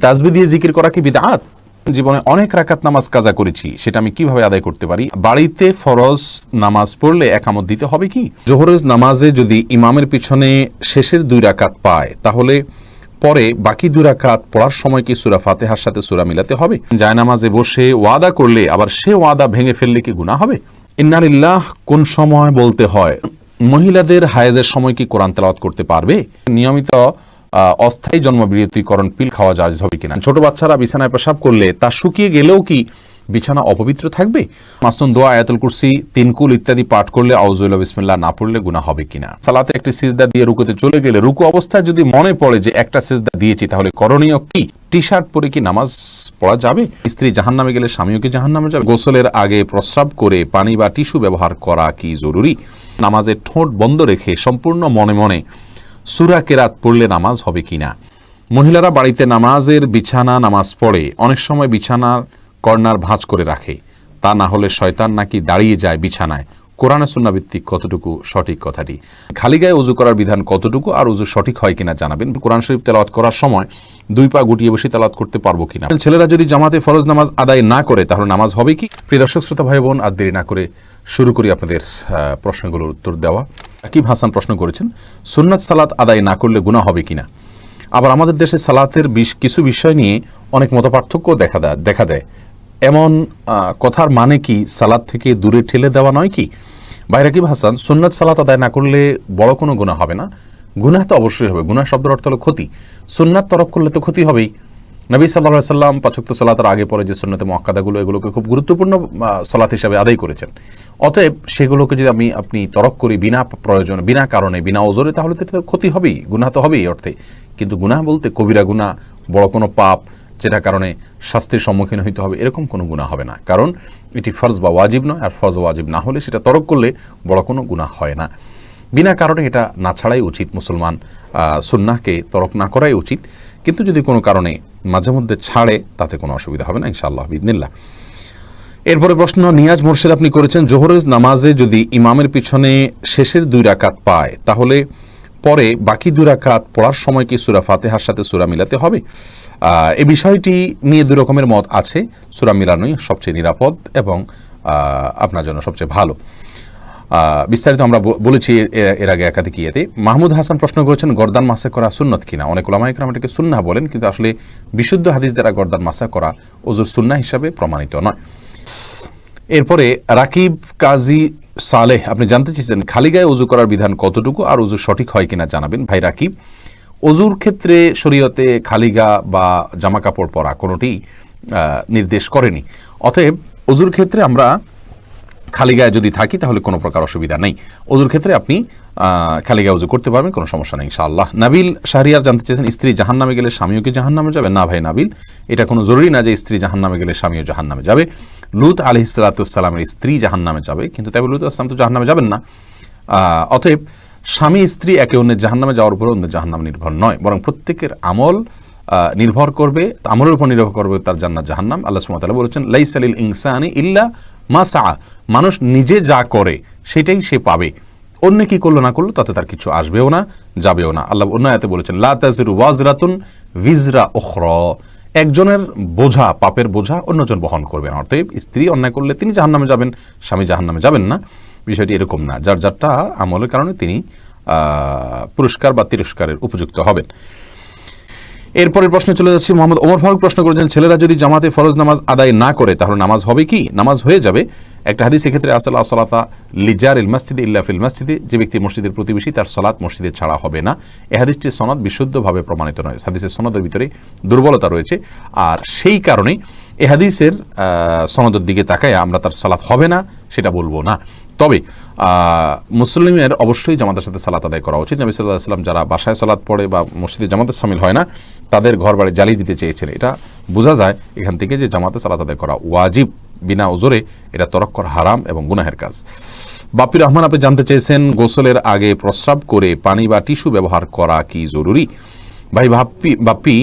তাসবিহ দিয়ে জিকির করা কি বিদআত? জীবনে অনেক রাকাত নামাজ কাজা করেছি, সেটা আমি কিভাবে আদায় করতে পারি? বাড়িতে ফরজ নামাজ পড়লে একামত দিতে হবে কি? জোহরের নামাজে যদি ইমামের পিছনে শেষের 2 রাকাত পায়, তাহলে পরে বাকি 2 রাকাত পড়ার সময় কি সূরা ফাতিহার সাথে সূরা মিলাতে হবে? জায়নামাজে বসে ওয়াদা করলে আবার সে ওয়াদা ভেঙে ফেললে কি গুনাহ হবে? ইন্না লিল্লাহ কোন সময় বলতে হয়? মহিলাদের হায়েজের সময় কি কোরআন তেলাওয়াত করতে পারবে? নিয়মিত অস্থায়ী জন্মবিরতিকরণ পিল খাওয়া জায়েজ হবে কিনা? ছোট বাচ্চারা বিছানায় পেশাব করলে তা শুকিয়ে গেলেও কি বিছানা অপবিত্র থাকবে? মাসনুন দোয়া, আয়াতুল কুরসি, 3 কুল ইত্যাদি পাঠ করলে আউযুবিল্লাহি বিসমিল্লাহ না পড়লে গুনাহ হবে কিনা? সালাতে একটি সিজদা দিয়ে রুকুতে চলে গেলে রুকু অবস্থায় যদি মনে পড়ে যে একটা সিজদা দিয়েছি, তাহলে করণীয় কি? টি শার্ট পরে কি নামাজ পড়া যাবে? স্ত্রী জাহান্নামে গেলে স্বামীও কি জাহান্নামে যাবে? গোসলের আগে প্রস্রাব করে পানি বা টিস্যু ব্যবহার করা কি জরুরি? নামাজে ঠোঁট বন্ধ রেখে সম্পূর্ণ মনে মনে সূরা কেরাত পড়লে নামাজ হবে কিনা? মহিলারা বাড়িতে নামাজের বিছানা নামাজ পড়ে অনেক সময় বিছানার কর্নার ভাঁজ করে রাখে, তা না হলে শয়তান নাকি দাঁড়িয়ে যায় বিছানায়। কোরআন সুন্নাহ ভিত্তিক কতটুকু সঠিক কথাটি? খালি গায়ে ওযু করার বিধান কতটুকু আর ওযু সঠিক হয় কিনা জানাবেন। কোরআন শরীফ তেলাওয়াত করার সময় 2 পা গুটিয়ে বসে তেলাওয়াত করতে পারবো কিনা? ছেলেরা যদি জামাতে ফরজ নামাজ আদায় না করে তাহলে নামাজ হবে কি? প্রিয় দর্শক শ্রোতা ভাই বোন, আর দেরি না করে শুরু করি আপনাদের প্রশ্নগুলোর উত্তর দেওয়া। আকিব হাসান প্রশ্ন করেছেন, সুন্নাত সালাত আদায় না করলে গুনাহ হবে কিনা? আবার আমাদের দেশে সালাতের কিছু বিষয় নিয়ে অনেক মতপার্থক্য দেখা দেয়। এমন কথার মানে কি সালাত থেকে দূরে ঠেলে দেওয়া নয় কি? ভাই আকিব হাসান, সুন্নাত সালাত আদায় না করলে বড় কোনো গুনাহ হবে না। গুনাহ তো অবশ্যই হবে। গুনাহ শব্দের অর্থ হলো ক্ষতি। সুন্নাত তরক করলে তো ক্ষতি হবেই। নবী সাল্লাল্লাহু আলাইহি সাল্লাম 5 ওয়াক্ত সালাতের আগে পরে যে সুন্নতে মুআক্কাদাগুলো, এগুলোকে খুব গুরুত্বপূর্ণ সালাত হিসেবে আদায় করেছেন। অতএব সেগুলোকে যদি আপনি তরক করি বিনা প্রয়োজনে, বিনা কারণে, বিনা ওজরে, তাহলে তো ক্ষতি হবেই, গুনাহ তো হবেই অর্থে। কিন্তু গুনাহ বলতে কবিরা গুনাহ, বড় কোনো পাপ যেটা কারণে শাস্তির সম্মুখীন হইতে হবে, এরকম কোনো গুনাহ হবে না। কারণ এটি ফরজ বা ওয়াজিব নয়, আর ফরজ ওয়াজিব না হলে সেটা তরক করলে বড় কোনো গুনাহ হয় না। বিনা কারণে এটা না ছাড়াই উচিত। মুসলমান সুন্নাহকে তরক না করাই উচিত। কিন্তু যদি কোনো কারণে মাঝে মধ্যে ছাড়ে, তাতে কোনো অসুবিধা হবে না ইনশাআল্লাহ বিইذনিল্লাহ। এরপরে প্রশ্ন নিয়াজ মোর্শেদ আপনি করেছেন, জোহরের নামাজে যদি ইমামের পিছনে শেষের 2 রাকাত পায়, তাহলে পরে বাকি 2 রাকাত পড়ার সময় কি সূরা ফাতিহার সাথে সূরা মিলাতে হবে? এই বিষয়টি নিয়ে 2 রকমের মত আছে। সূরা মিলানোই সবচেয়ে নিরাপদ এবং আপনার জন্য সবচেয়ে ভালো। বিস্তারিত আমরা বলেছি এর আগে একাধিক ইয়েতে। মাহমুদ হাসান প্রশ্ন করেছেন, গর্দান মাসা করা সুন্নত কিনা? অনেক উলামায়ে কেরাম এটাকে সুন্নাহ বলেন, কিন্তু আসলে বিশুদ্ধ হাদিস দ্বারা গর্দান মাসা করা ওযুর সুন্নাহ হিসাবে প্রমাণিত নয়। এরপরে রাকিব কাজী সালেহ আপনি জানতে চেয়েছেন, খালি গায়ে ওযু করার বিধান কতটুকু আর ওযু সঠিক হয় কিনা জানাবেন। ভাই রাকিব, ওযুর ক্ষেত্রে শরীয়তে খালি গা বা জামা কাপড় পরা কোনোটি নির্দেশ করেনি। অতএব ওযুর ক্ষেত্রে আমরা খালি গায়ে যদি থাকি তাহলে কোনো প্রকার অসুবিধা নেই। ওযুর ক্ষেত্রে আপনি খালি গায়ে ওযু করতে পারবেন, কোনো সমস্যা নেই ইনশাআল্লাহ। নাবিল শাহরিয়ার জানতে চেয়েছেন, স্ত্রী জাহান্নামে গেলে স্বামীও কি জাহান্নামে যাবে? না ভাই নাবিল, এটা কোনো জরুরি না যে স্ত্রী জাহান্নামে গেলে স্বামীও জাহান্নামে যাবে। লূত আলাইহিস সালাতু ওয়াস সালামের স্ত্রী জাহান্নামে যাবে, কিন্তু তবে লূত আলাইহিস সালাম তো জাহান্নামে যাবেন না। অতএব স্বামী স্ত্রী একে অন্যের জাহান্নামে যাওয়ার উপর অন্য জাহান্নাম নির্ভর নয়, বরং প্রত্যেকের আমল নির্ভর করবে, আমলের উপর নির্ভর করবে তার জান্নাত জাহান্নাম। আল্লাহ সুবহানাহু ওয়া তাআলা বলেছেন, লাইসা লিল ইনসানি ইল্লা মা সাআ, মানুষ নিজে যা করে সেটাই সে পাবে, অন্য কি করলো না করলো তাতে তার কিছু আসবেও না, যাবেও না। আল্লাহ অন্য আয়াতে বলেছেন, লা তাজিরু ওয়াজরাতুন ভিজরা উখরা, একজনের বোঝা, পাপের বোঝা অন্যজন বহন করবেন। অর্থাৎ স্ত্রী অন্যায় করলে তিনি জাহান্নামে যাবেন, স্বামী জাহান্নামে যাবেন না। বিষয়টি এরকম না, যার যারটা আমলের কারণে তিনি পুরস্কার বা তিরস্কারের উপযুক্ত হবেন। এরপরের প্রশ্নে চলে যাচ্ছি। মোহাম্মদ ওমর ফারুক প্রশ্ন করেছেন, ছেলেরা যদি জামাতে ফরজ নামাজ আদায় না করে তাহলে নামাজ হবে কি? নামাজ হয়ে যাবে। একটা হাদিস এক্ষেত্রে আসে, লা সালাতা লিজারিল মসজিদে ইল্লা ফিল মসজিদে, যে ব্যক্তি মসজিদের প্রতিবেশী তার সালাত মসজিদে ছাড়া হবে না। এই হাদিসটির সনদ বিশুদ্ধভাবে প্রমাণিত নয়, হাদিসের সনদের ভিতরে দুর্বলতা রয়েছে। আর সেই কারণে এই হাদিসের সনদের দিকে তাকায় আমরা তার সালাত হবে না সেটা বলবো না। তবে মুসলিমের অবশ্যই জামাতের সাথে সালাত আদায় করা উচিত। নবী সাল্লাল্লাহু আলাইহি ওয়াসাল্লাম যারা বাসায় সালাত পড়ে বা মসজিদে জামাতে শামিল হয় না, তাদের ঘর বাড়ি জ্বালিয়ে দিতে চেয়েছিলেন। এটা বোঝা যায় এখান থেকে যে জামাতে সালাত আদায় করা ওয়াজিব, বিনা ওজরে এটা তরক করা হারাম এবং গুনাহের কাজ। বাপ্পি রহমান আপনি জানতে চেয়েছেন, গোসলের আগে প্রস্রাব করে পানি বা টিস্যু ব্যবহার করা কি জরুরি? ভাই বাপ্পি,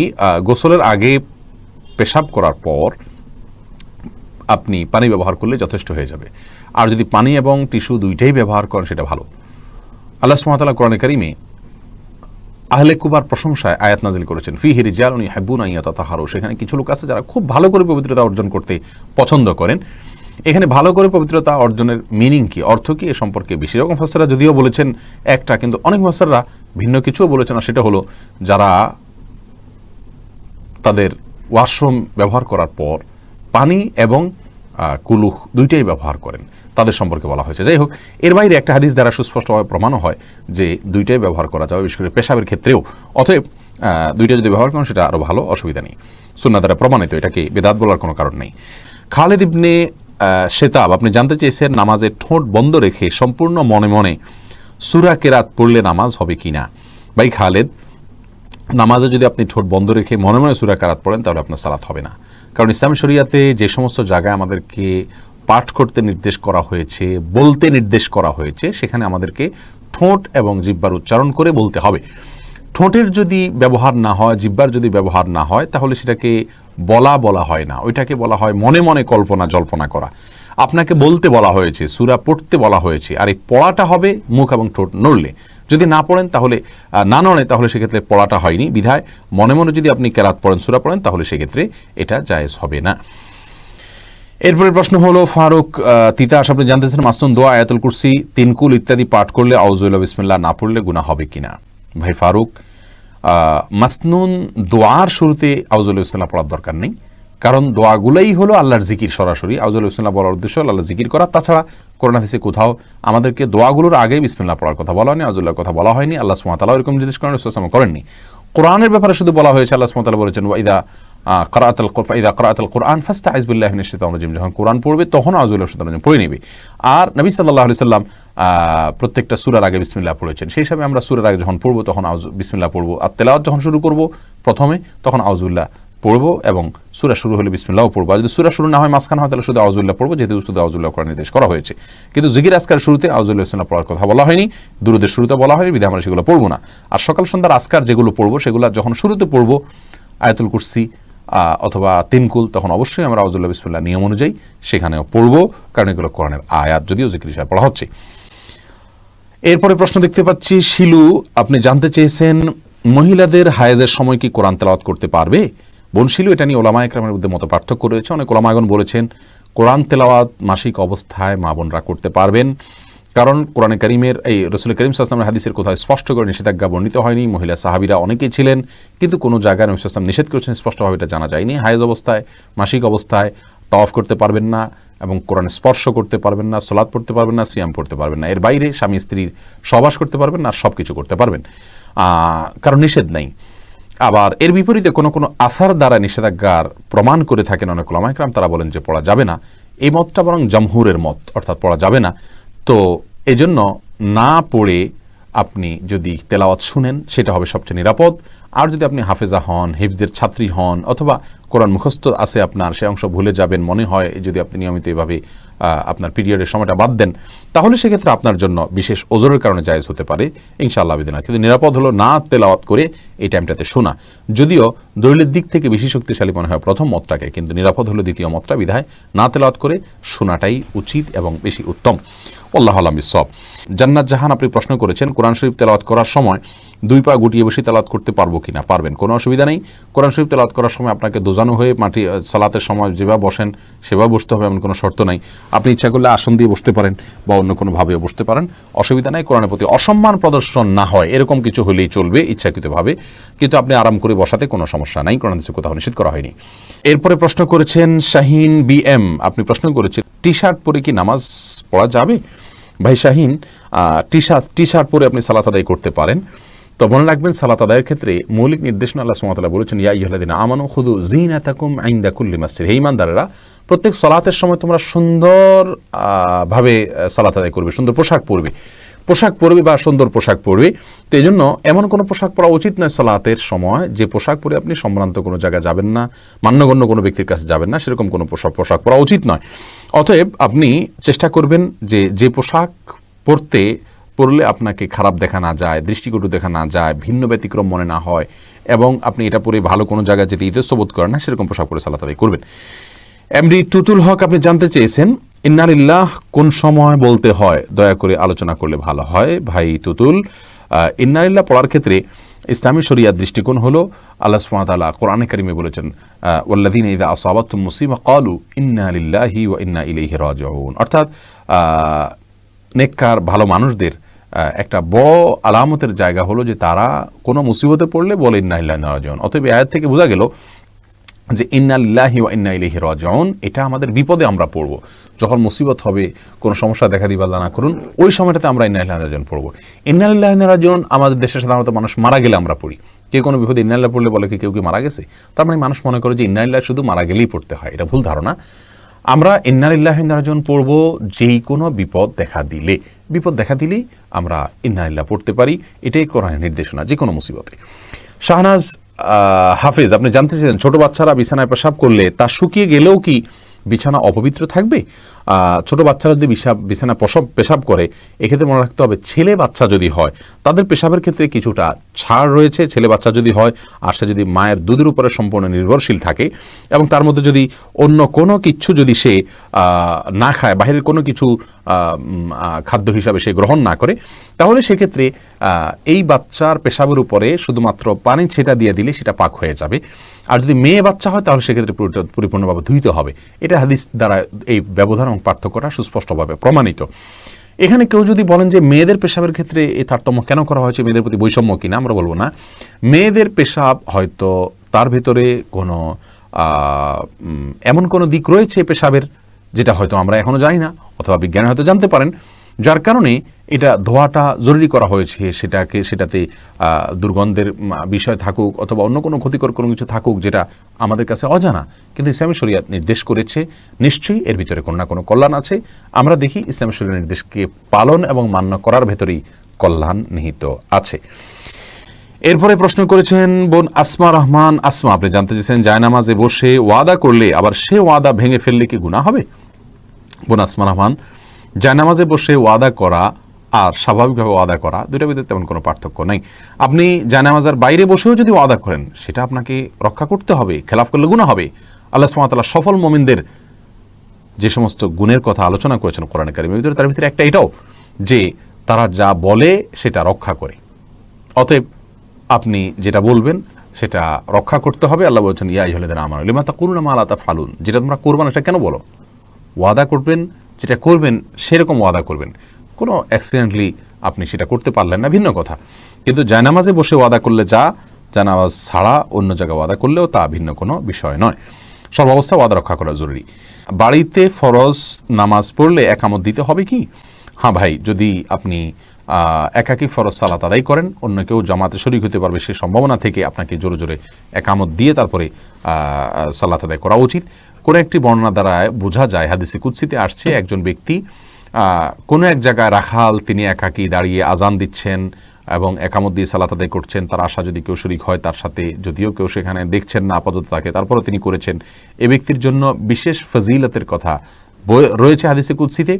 গোসলের আগে পেশাব করার পর আপনি পানি ব্যবহার করলে যথেষ্ট হয়ে যাবে। আর যদি পানি এবং টিস্যু দুইটাই ব্যবহার করেন সেটা ভালো। আল্লাহ সুবহানাহু ওয়া তাআলা কোরআনে কারীমে আহলে কুবার প্রশংসায় আয়াত নাজিল করেছেন, ফিহি রিজালুন ইউহিব্বুনা আন ইয়াতাতাহারু, সেখানে কিছু লোক আছে যারা খুব ভালো করে পবিত্রতা অর্জন করতে পছন্দ করেন। এখানে ভালো করে পবিত্রতা অর্জনের মিনিং কি, অর্থ কি, এ সম্পর্কে বেশি রকম মুফাসসিররা যদিও বলেছেন একটা, কিন্তু অনেক মুফাসসিররা ভিন্ন কিছুও বলেছেন। আর সেটা হলো যারা তাদের ওয়াশরুম ব্যবহার করার পর পানি এবং কুলুহ দুইটাই ব্যবহার করেন, তাদের সম্পর্কে বলা হয়েছে। যাই হোক, এর বাইরে একটা হাদিস দ্বারা সুস্পষ্টভাবে প্রমাণও হয় যে দুইটাই ব্যবহার করা যাবে, বিশেষ করে পেশাবের ক্ষেত্রেও। অতএব দুইটা যদি ব্যবহার করেন সেটা আরও ভালো, অসুবিধা নেই, সুন্নাহ দ্বারা প্রমাণিত, এটাকে বেদাত বলার কোনো কারণ নেই। খালিদ ইবনে শেতাব আপনি জানতে চেয়েছেন নামাজে ঠোঁট বন্ধ রেখে সম্পূর্ণ মনে মনে সূরা কেরাত পড়লে নামাজ হবে কিনা। ভাই খালেদ, নামাজে যদি আপনি ঠোঁট বন্ধ রেখে মনে মনে সূরা কেরাত পড়েন তাহলে আপনার সালাত হবে না। কারণ ইসলামী শরিয়াতে যে সমস্ত জায়গায় আমাদেরকে পাঠ করতে নির্দেশ করা হয়েছে, বলতে নির্দেশ করা হয়েছে, সেখানে আমাদেরকে ঠোঁট এবং জিহ্বার উচ্চারণ করে বলতে হবে। ঠোঁটের যদি ব্যবহার না হয়, জিহ্বার যদি ব্যবহার না হয়, তাহলে সেটাকে বলা হয় না, ওইটাকে বলা হয় মনে মনে কল্পনা জল্পনা করা। আপনাকে বলতে বলা হয়েছে, সূরা পড়তে বলা হয়েছে, আর এই পড়াটা হবে মুখ এবং ঠোঁট নড়লে। যদি না পড়েন তাহলে না নড়ে, তাহলে সেক্ষেত্রে পড়াটা হয়নি। বিধায় মনে মনে যদি আপনি কেরাত পড়েন, সূরা পড়েন, তাহলে সেক্ষেত্রে এটা জায়েজ হবে না। এরপরে প্রশ্ন হলো ফারুক তিতাস আপনি জানতেছেন মাসনুন দোয়া আয়াতুল কুরসি, তিনকুল ইত্যাদি পাঠ করলে আউযুবিল্লাহি বিসমিল্লাহ না পড়লে গুনাহ হবে কিনা। ভাই ফারুক, মাসনুন দোয়ার শুরুতে আউযুবিল্লাহি বিসমিল্লাহ পড়ার দরকার নেই, কারণ দোয়াগুলোই হলো আল্লাহর জিকির। সরাসরি আউযুবিল্লাহি বিসমিল্লাহ বলার উদ্দেশ্য আল্লাহর জিকির করা। তাছাড়া কোরআন হাদিসে কোথাও আমাদেরকে দোয়াগুলোর আগেই বিসমিল্লাহ পড়ার কথা বলা হয়নি, আউযুবিল্লাহর কথা বলা হয়নি। আল্লাহ সুবহানাহু ওয়া তাআলা এরকম নির্দেশ করেন, রাসূল সাল্লাল্লাহু আলাইহি ওয়াসাল্লাম করেননি। কোরআনের ব্যাপারে শুধু বলা হয়েছে, আল্লাহ সুবহানাহু ওয়া তাআলা বলেছেন ওয়াইদা ক্রাআতাল কুরআন ফাস্তাইজ বিল্লাহি মিনাশ শাইতানির রাজিম, যখন কোরআন পড়বে তখন আউযুবিল্লাহি মিনাশ শাইতানির রাজিম পড়ে নেবে। আর নবী সাল্লাল্লাহু আলাইহি সাল্লাম প্রত্যেকটা সূরার আগে বিসমিল্লাহ পড়েছেন। সেই হিসাবে আমরা সূরার আগে যখন পড়বো তখন বিসমিল্লাহ পড়বো, আর তেলাওয়াত যখন শুরু করব প্রথমে তখন আউযুবিল্লাহ পড়বো, এবং সূরা শুরু হলে বিসমিল্লাহও পড়বো। আর যদি সূরা শুরু না হয়, মাঝখানে হয়, তাহলে শুধু আউযুবিল্লাহ পড়বো, যেহেতু শুধু আউযুবিল্লাহ করার নির্দেশ করা হয়েছে। কিন্তু জিকির আজকার শুরুতে আউযুবিল্লাহি বিসমিল্লাহ পড়ার কথা বলা হয়নি, দুরূদের শুরুতে বলা হয়নি, বিধায় আমরা সেগুলো পড়বো না। আর সকাল সন্ধ্যার আজকার যেগুলো পড়বো সেগুলো যখন শুরুতে পড়বো আয়াতুল কুরসি অথবা তিনকুল, তখন অবশ্যই আমরা আউযুবিল্লাহি বিসমিল্লাহ নিয়ম অনুযায়ী সেখানেও পড়বো, কারণ এগুলো কোরআনের আয়াত, যদিও জিকির হিসেবে পড়া হচ্ছে। এরপরে প্রশ্ন দেখতে পাচ্ছি শিলু আপনি জানতে চেয়েছেন মহিলাদের হায়েজের সময় কি কোরআন তেলাওয়াত করতে পারবে। বোন শিলু, এটা নিয়ে ওলামায়ে কেরামের মধ্যে মত পার্থক্য রয়েছে। অনেক ওলামাগণ বলেছেন কোরআন তেলাওয়াত মাসিক অবস্থায় মা বোনরা করতে পারবেন, কারণ কোরআনে কারীমের এই রাসূল করিম সাল্লাল্লাহু আলাইহি ওয়াসাল্লামের হাদিসের কোথাও স্পষ্ট করে নিষেধাজ্ঞা বর্ণিত হয়নি। মহিলা সাহাবীরা অনেকেই ছিলেন, কিন্তু কোনো জায়গায় নবী সাল্লাল্লাহু আলাইহি ওয়াসাল্লাম নিষেধ করেছেন স্পষ্টভাবে এটা জানা যায়নি। হায়েজ অবস্থায়, মাসিক অবস্থায় তাওয়াফ করতে পারবেন না, এবং কোরআন স্পর্শ করতে পারবেন না, সালাত পড়তে পারবেন না, সিয়াম পড়তে পারবেন না। এর বাইরে স্বামী স্ত্রীর সহবাস করতে পারবেন না, আর সব কিছু করতে পারবেন, কারণ নিষেধ নেই। আবার এর বিপরীতে কোনো কোনো আসার দ্বারা নিষেধাজ্ঞার প্রমাণ করে থাকেন অনেক ওলামায়ে কেরাম, তারা বলেন যে পড়া যাবে না। এই মতটা বরং জমহুরের মত, অর্থাৎ পড়া যাবে না। তো এজন্য না পড়ে আপনি যদি তেলাওয়াত শুনেন সেটা হবে সবচেয়ে নিরাপদ। আর যদি আপনি হাফেজা হন, হিফজের ছাত্রী হন, অথবা কোরআন মুখস্থ আছে আপনার, সে অংশ ভুলে যাবেন মনে হয়, যদি আপনি নিয়মিত এভাবে আপনার পিরিয়ডের সময়টা বাদ দেন, তাহলে সেক্ষেত্রে আপনার জন্য বিশেষ ওজরের কারণে জায়েজ হতে পারে ইনশাআল্লাহ বিদিনা। কিন্তু নিরাপদ হলো না তেলাওয়াত করে এই টাইমটাতে শোনা। যদিও দলিলের দিক থেকে বেশি শক্তিশালী মনে হয় প্রথম মতটাকে, কিন্তু নিরাপদ হলো দ্বিতীয় মতটা, বিধায় না তেলাওয়াত করে শোনাটাই উচিত এবং বেশি উত্তম। আল্লাহু আ'লাম বিসওয়াব। জান্নাত জাহান আপনি প্রশ্ন করেছেন কোরআন শরীফ তেলাওয়াত করার সময় দুই পা গুটিয়ে বসে তেলাওয়াত করতে পারবো কিনা। পারবেন, কোনো অসুবিধা নেই। কোরআন শরীফ তেলাওয়াত করার সময় আপনাকে দোজানো হয়ে মাটি সালাতের সময় যেভাবে বসেন সেভাবে বসতে হবে এমন কোনো শর্ত নাই। আপনি ইচ্ছা করলে আসন দিয়ে বসতে পারেন বা অন্য কোনোভাবেও বসতে পারেন, অসুবিধা নাই। কোরআনের প্রতি অসম্মান প্রদর্শন না হয় এরকম কিছু হলেই চলবে ইচ্ছাকৃতভাবে, কিন্তু আপনি আরাম করে বসাতে কোনো সমস্যা নাই, কোরআন হাদিসে কোথাও নিষেধ করা হয়নি। এরপরে প্রশ্ন করেছেন শাহিন বিএম আপনি প্রশ্ন করেছেন টি শার্ট পরে কি নামাজ পড়া যাবে। ভাই শাহিন, টি শার্ট পরে আপনি সালাত আদায় করতে পারেন। তো মনে রাখবেন সালাত আদায়ের ক্ষেত্রে মৌলিক নির্দেশনা আল্লাহ সুবহানাহু ওয়া তাআলা বলেছেন ইয়া আইয়ুহাল্লাযীনা আমানু খুযু যিনাতাকুম ইনদা কুল্লি মাসজিদ। হে ঈমানদারেরা, প্রত্যেক সালাতের সময় তোমরা সুন্দর ভাবে সালাত আদায় করবে, সুন্দর পোশাক পরবে বা সুন্দর পোশাক পরবে। তো এই জন্য এমন কোনো পোশাক পরা উচিত নয় সালাতের সময় যে পোশাক পরে আপনি সম্ভ্রান্ত কোনো জায়গায় যাবেন না, মান্যগণ্য কোনো ব্যক্তির কাছে যাবেন না, সেরকম কোনো পোশাক পরা উচিত নয়। অতএব আপনি চেষ্টা করবেন যে পোশাক পরলে আপনাকে খারাপ দেখা না যায়, দৃষ্টিকটু দেখা না যায়, ভিন্ন ব্যতিক্রম মনে না হয়, এবং আপনি এটা পরে ভালো কোনো জায়গায় যেতে ইতস্তবোধ করেন না, সেরকম পোশাক পরে সালাত আদায় করবেন। এমডি টুটুল হক আপনি জানতে চেয়েছেন ইন্না লিল্লাহ কোন সময় বলতে হয়, দয়া করে আলোচনা করলে ভালো হয়। ভাই টুটুল, ইন্না লিল্লাহ পড়ার ক্ষেত্রে ইসলামী শরিয়ার দৃষ্টিকোণ হলো আল্লাহ সুবহানাহু ওয়া তাআলা কোরআনে কারিমে বলেছেন ওয়াল্লাযীনা ইযা আসাবাতুহুম মুসিবা ক্বালু ইন্না লিল্লাহি ওয়া ইন্না ইলাইহি রাজিউন, অর্থাৎ নেককার ভালো মানুষদের একটা বড় আলামতের জায়গা হলো যে তারা কোনো মুসিবতে পড়লে বলে ইন্না লিল্লাহি ওয়া ইন্না রাজিউন। অতএব এই আয়াত থেকে বোঝা গেল যে ইন্না লিল্লাহি ওয়া ইন্না ইলাইহি রাজিউন এটা আমাদের বিপদে আমরা পড়ব, যখন মুসিবত হবে, কোনো সমস্যা দেখা দিবে আল্লাহ না করুন, ওই সময়টাতে আমরা ইন্না লিল্লাহি ওয়া ইন্না ইলাইহি রাজিউন পড়ব। ইন্না লিল্লাহি ওয়া ইন্না রাজিউন আমাদের দেশে সাধারণত মানুষ মারা গেলে আমরা পড়ি। কেউ কোনো বিপদে ইন্না লিল্লাহি পড়লে বলে কি কেউ কি মারা গেছে, তার মানে মানুষ মনে করে যে ইন্না লিল্লাহি শুধু মারা গেলেই পড়তে হয়। এটা ভুল ধারণা। আমরা ইন্না লিল্লাহি ওয়া ইন্না ইলাইহি রাজিউন পড়ব যেই কোনো বিপদ দেখা দিলেই আমরা ইন্না লিল্লাহি পড়তে পারি। এটাই কোরআনের নির্দেশনা যে কোনো মুসিবতে। শাহনাজ হাফেজ, আপনি জানতে চাইছেন ছোট বাচ্চারা বিছানায় পেশাব করলে তা শুকিয়ে গেলেও কি বিছানা অপবিত্র থাকবে? ছোট বাচ্চারা যদি বিছানায় পেশাব করে, এক্ষেত্রে মনে রাখতে হবে ছেলে বাচ্চা যদি হয় তাদের পেশাবের ক্ষেত্রে কিছুটা ছাড় রয়েছে। ছেলে বাচ্চা যদি হয় আর সে যদি মায়ের দুধের উপরে সম্পূর্ণ নির্ভরশীল থাকে এবং তার মধ্যে যদি অন্য কোনো কিছু যদি সে না খায়, বাহিরের কোনো কিছু খাদ্য হিসাবে সে গ্রহণ না করে, তাহলে সেক্ষেত্রে এই বাচ্চার পেশাবের উপরে শুধুমাত্র পানি ছেটা দিয়ে দিলে সেটা পাক হয়ে যাবে। আর যদি মেয়ে বাচ্চা হয় তাহলে সেক্ষেত্রে পরিপূর্ণভাবে ধুইতে হবে। এটা হাদিস দ্বারা এই ব্যবধান এবং পার্থক্যটা সুস্পষ্টভাবে প্রমাণিত। এখানে কেউ যদি বলেন যে মেয়েদের পেশাবের ক্ষেত্রে এই তারতম্য কেন করা হয়েছে, মেয়েদের প্রতি বৈষম্য কিনা, আমরা বলবো না। মেয়েদের পেশাব হয়তো তার ভেতরে কোনো এমন কোনো দিক রয়েছে পেশাবের যেটা হয়তো আমরা এখনো জানি না, অথবা বিজ্ঞানী হয়তো জানতে পারেন, যার কারণে এটা ধোয়াটা জরুরি করা হয়েছে। সেটাতে দুর্গন্ধের বিষয় থাকুক অথবা অন্য কোনো ক্ষতিকর কোনো কিছু থাকুক যেটা আমাদের কাছে অজানা, কিন্তু ইসলামী শরিয়াত নির্দেশ করেছে, নিশ্চয়ই এর ভিতরে কোনো না কোনো কল্যাণ আছে। আমরা দেখি ইসলামী শরিয়ার নির্দেশকে পালন এবং মান্য করার ভেতরেই কল্যাণ নিহিত আছে। এরপরে প্রশ্ন করেছেন বোন আসমা রহমান। আসমা, আপনি জানতে চেয়েছেন জায়নামাজে বসে ওয়াদা করলে আবার সে ওয়াদা ভেঙে ফেললে কি গুনাহ হবে? বোন আসমা রহমান, জায়নামাজে বসে ওয়াদা করা আর স্বাভাবিকভাবে ওয়াদা করা দুইটার ভিতরে তেমন কোনো পার্থক্য নেই। আপনি জায়নামাজের বাইরে বসেও যদি ওয়াদা করেন সেটা আপনাকে রক্ষা করতে হবে, খেলাফ করলে গুনাহ হবে। আল্লাহ সুবহানাহু ওয়া তাআলা সফল মুমিনদের যে সমস্ত গুণের কথা আলোচনা করেছেন কোরআনে কারিমের ভিতরে, তার ভিতরে একটা এটাও যে তারা যা বলে সেটা রক্ষা করে। অতএব আপনি যেটা বলবেন সেটা রক্ষা করতে হবে। আল্লাহ বলছেন ইয়া আইয়ুহাল্লাযীনা আমানু লিমা তাকুলুনা মা লা তাফআলুন, যেটা তোমরা করবে না সেটা কেন বলো? ওয়াদা করবেন, যেটা করবেন সেরকম ওয়াদা করবেন। কোনো অ্যাক্সিডেন্টলি আপনি সেটা করতে পারলেন না, ভিন্ন কথা, কিন্তু জায়নামাজে বসে ওয়াদা করলে যা, জায়নামাজ ছাড়া অন্য জায়গায় ওয়াদা করলেও তা ভিন্ন কোনো বিষয় নয়। সর্বাবস্থা ওয়াদা রক্ষা করা জরুরি। বাড়িতে ফরজ নামাজ পড়লে একামত দিতে হবে কি? হ্যাঁ ভাই, যদি আপনি একাকী ফরজ সালাত আদায় করেন, অন্য কেউ জামাতে শরীক হতে পারবে সে সম্ভাবনা থেকে আপনাকে জোরে জোরে একামত দিয়ে তারপরে সালাত আদায় করা উচিত। কোনো একটি বর্ণনা দ্বারা বোঝা যায়, হাদিসে কুদসিতে আসছে, একজন ব্যক্তি কোনো এক জায়গায় রাখাল, তিনি একাকী দাঁড়িয়ে আজান দিচ্ছেন এবং একামত দিয়ে সালাত আদায় করছেন। তার আশা যদি কেউ শরীক হয় তার সাথে, যদিও কেউ সেখানে দেখছেন না আপাতত তাকে, তারপরও তিনি করেছেন, এ ব্যক্তির জন্য বিশেষ ফজিলতের কথা রয়েছে হাদিসে কুদসিতে।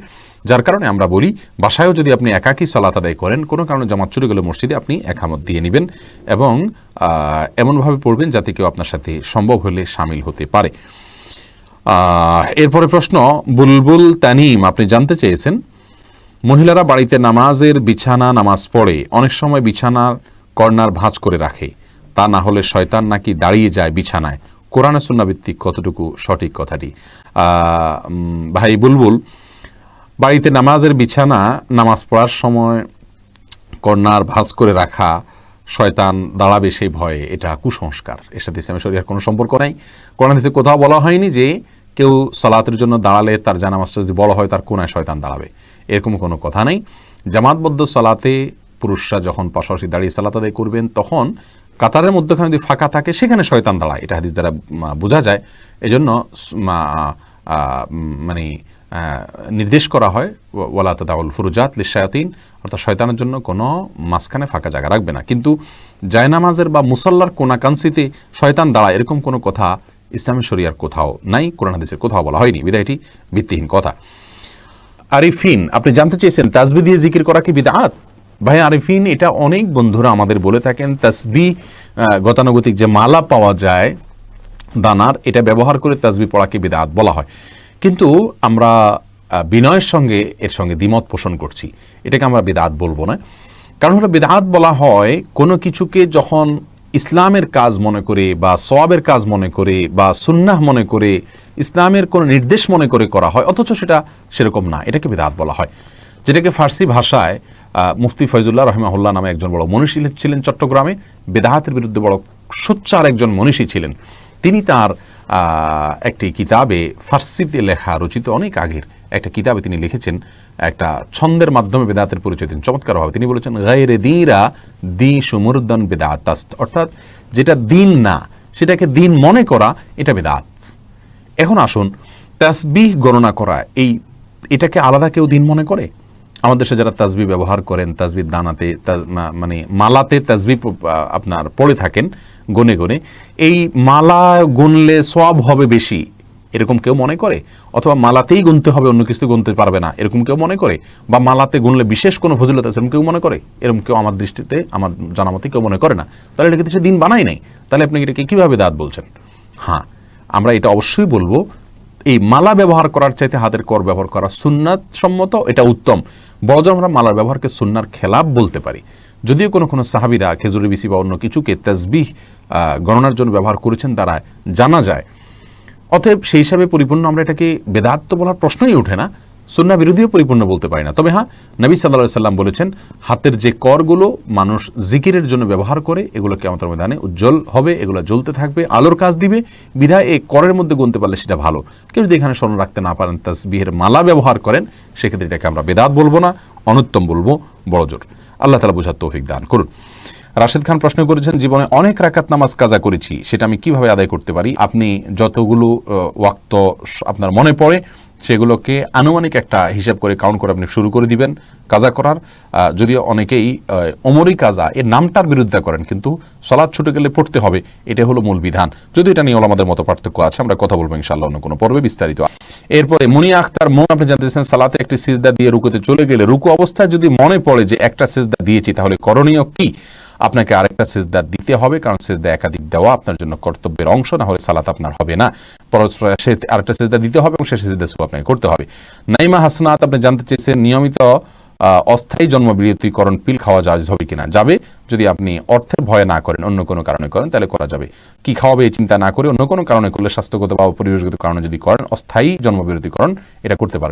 যার কারণে আমরা বলি বাসায়ও যদি আপনি একাকী সালাত আদায় করেন, কোনো কারণে জামাত চলে গেলে মসজিদে আপনি একামত দিয়ে নেবেন এবং এমনভাবে পড়বেন যাতে কেউ আপনার সাথে সম্ভব হলে শামিল হতে পারে। এরপরে প্রশ্ন বুলবুল তানিম, আপনি জানতে চেয়েছেন মহিলারা বাড়িতে নামাজ পড়ে অনেক সময় বিছানার কর্নার ভাঁজ করে রাখে, তা না হলে শয়তান নাকি দাঁড়িয়ে যায় বিছানায়, কোরআন সুন্নাহ ভিত্তিক কতটুকু সঠিক কথাটি? ভাই বুলবুল, বাড়িতে নামাজ পড়ার সময় কর্নার ভাঁজ করে রাখা, শয়তান দাঁড়াবে সেই ভয়ে, এটা কুসংস্কার। এর সাথে ইসলামের শরীয়তের কোনো সম্পর্ক নাই। কোরআন হাদিসে কোথাও বলা হয়নি যে কেউ সালাতের জন্য দাঁড়ালে তার জানামাজটা যদি বড় হয় তার কোনায় শয়তান দাঁড়াবে, এরকম কোনো কথা নেই। জামাতবদ্ধ সালাতে পুরুষরা যখন পাশাপাশি দাঁড়িয়ে সালাত আদায় করবেন তখন কাতারের মধ্যখানে যদি ফাঁকা থাকে সেখানে শয়তান দাঁড়ায়, এটা হাদিস দ্বারা বোঝা যায়। এজন্য মানে নির্দেশ করা হয় ওয়ালা তাদাউল ফুরুজাত লিশায়াতিন, অর্থাৎ শয়তানের জন্য কোনো মাঝখানে ফাঁকা জায়গা রাখবে না। কিন্তু জায়নামাজের বা মুসাল্লার কোনাকাংশিতে শয়তান দাঁড়ায় এরকম কোনো কথা ইসলামী শরিয়ার কোথাও নাই, কোরআন হাদিসের কোথাও বলা হয়নি, বিধায় এটি ভিত্তিহীন কথা। আরিফিন, আপনি জানতে চেয়েছেন তাসবিহ দিয়ে জিকির করা কি বিদআত? ভাই আরিফিন, এটা অনেক বন্ধুরা আমাদের বলে থাকেন, তাসবিহ গতানুগতিক যে মালা পাওয়া যায় দানার, এটা ব্যবহার করে তাসবিহ পড়াকে বিদআত বলা হয়। কিন্তু আমরা বিনয়ের সঙ্গে এর সঙ্গে দ্বিমত পোষণ করছি, এটাকে আমরা বিদআত বলবো না। কারণ হলো বিদআত বলা হয় কোনো কিছুকে যখন ইসলামের কাজ মনে করে বা সওয়াবের কাজ মনে করে বা সুন্নাহ মনে করে ইসলামের কোনো নির্দেশ মনে করে করা হয়, অথচ সেটা সেরকম না, এটাকে বিদআত বলা হয়। যেটাকে ফার্সি ভাষায় মুফতি ফয়জুল্লাহ রহমাহুল্লাহ নামে একজন বড় মনীষী ছিলেন চট্টগ্রামে, বিদআতের বিরুদ্ধে বড় সোচ্চার একজন মনীষী ছিলেন। তিনি তার একটি কিতাবে, ফার্সিতে লেখা রচিত অনেক আগের একটা কিতাবে তিনি লিখেছেন, একটা ছন্দের মাধ্যমে বেদাতের পরিচয় দিন চমৎকারভাবে। তিনি বলেছেন গায়রে দীরা দি সুমুরদান বেদাতাস্ত, অর্থাৎ যেটা দিন না সেটাকে দিন মনে করা, এটা বেদাত। এখন আসুন, তাসবিহ গণনা করা, এটাকে আলাদা কেউ দিন মনে করে? আমাদের দেশে যারা তাসবিহ ব্যবহার করেন, তাসবিহ দানাতে মানে মালাতে তাসবিহ আপনার পড়ে থাকেন গনে গনে, এই মালা গুনলে সওয়াব হবে বেশি, এরকম কেউ মনে করে? অথবা মালাতেই গুনতে হবে, অন্য কিছু গুনতে পারবে না, এরকম কেউ মনে করে? বা মালাতে গুনলে বিশেষ কোনো ফজিলত আছে, এরকম কেউ মনে করে? এরকম কেউ আমার দৃষ্টিতে, আমার জানামতে কেউ মনে করে না। তাহলে এটাকে সে দিন বানাই নাই, তাহলে আপনি এটাকে কীভাবে দাঁত বলছেন? হ্যাঁ, আমরা এটা অবশ্যই বলবো, এই মালা ব্যবহার করার চাইতে হাতের কর ব্যবহার করা সুন্নাত সম্মত, এটা উত্তম। বড়জোর আমরা মালার ব্যবহারকে সুন্নার খেলাফ বলতে পারি। যদিও কোনো কোনো সাহাবীরা খেজুরি বিসি বা অন্য কিছুকে তাসবিহ গণনার জন্য ব্যবহার করেছেন, দ্বারা জানা যায়। অতএব সেই হিসাবে পরিপূর্ণ আমরা এটাকে বেদাত তো বলার প্রশ্নই ওঠে না, সুন্নাহ বিরোধীও পরিপূর্ণ বলতে পারি না। তবে হ্যাঁ, নবী সাল্লাল্লাহু আলাইহি সাল্লাম বলেছেন, হাতের যে করগুলো মানুষ জিকিরের জন্য ব্যবহার করে, এগুলো কিয়ামতের ময়দানে উজ্জ্বল হবে, এগুলো জ্বলতে থাকবে, আলোর কাজ দিবে। বিধায় এই করের মধ্যে গুনতে পারলে সেটা ভালো। কেউ যদি এখানে স্মরণ রাখতে না পারেন, তাসবিহের মালা ব্যবহার করেন, সেক্ষেত্রে এটাকে আমরা বেদাত বলবো না, অনুত্তম বলবো, বড়জোর। আল্লাহ তাআলা বোঝার তৌফিক দান করুন। রাশেদ খান প্রশ্ন করেছেন, জীবনে অনেক রাকাত নামাজ কাজা করেছি, সেটা আমি কিভাবে আদায় করতে পারি? আপনি যতগুলো ওয়াক্ত আপনার মনে পড়ে সেগুলোকে আনুমানিক একটা হিসাব করে কাউন্ট করে আপনি শুরু করে দিবেন কাজা করার। যদিও অনেকেই ওমরি কাজা এর নামটার বিরুদ্ধে করেন, কিন্তু সালাত ছুটে গেলে পড়তে হবে, এটা হলো মূল বিধান। যদি এটা নিয়ে আমাদের মতো পার্থক্য আছে, আমরা কথা বলবো ইনশাআল্লাহ অন্য কোনো পর্বে বিস্তারিত। এরপরে মুনিয়া আখতার মন, আপনি জানতেছেন সালাতে একটি সিজদা দিয়ে রুকুতে চলে গেলে রুকু অবস্থায় যদি মনে পড়ে যে একটা সিজদা দিয়েছি, তাহলে করণীয় কি? আপনাকে আরেকটা সিজদা দিতে হবে, কারণ সিজদা একাধিক দেওয়া আপনার জন্য কর্তব্যের অংশ, না হলে সালাত আপনার হবে না। পরস্পর আরেকটা সিজদা দিতে হবে এবং সেই সিজদা সুবহান আপনাকে করতে হবে। নাইমা হাসনাত, আপনি জানতে চেয়েছেন নিয়মিত অস্থায়ী জন্মবিরতিকরণ পিল খাওয়া জায়েজ হবে কিনা? যাবে, যদি আপনি অর্থের ভয়ে না করেন, অন্য কোনো কারণে করেন, তাহলে করা যাবে। কি খাওয়াবে এই চিন্তা না করে অন্য কোনো কারণে করলে, স্বাস্থ্যগত বা পরিবেশগত কারণে যদি করেন, অস্থায়ী জন্মবিরতিকরণ এটা করতে পারেন।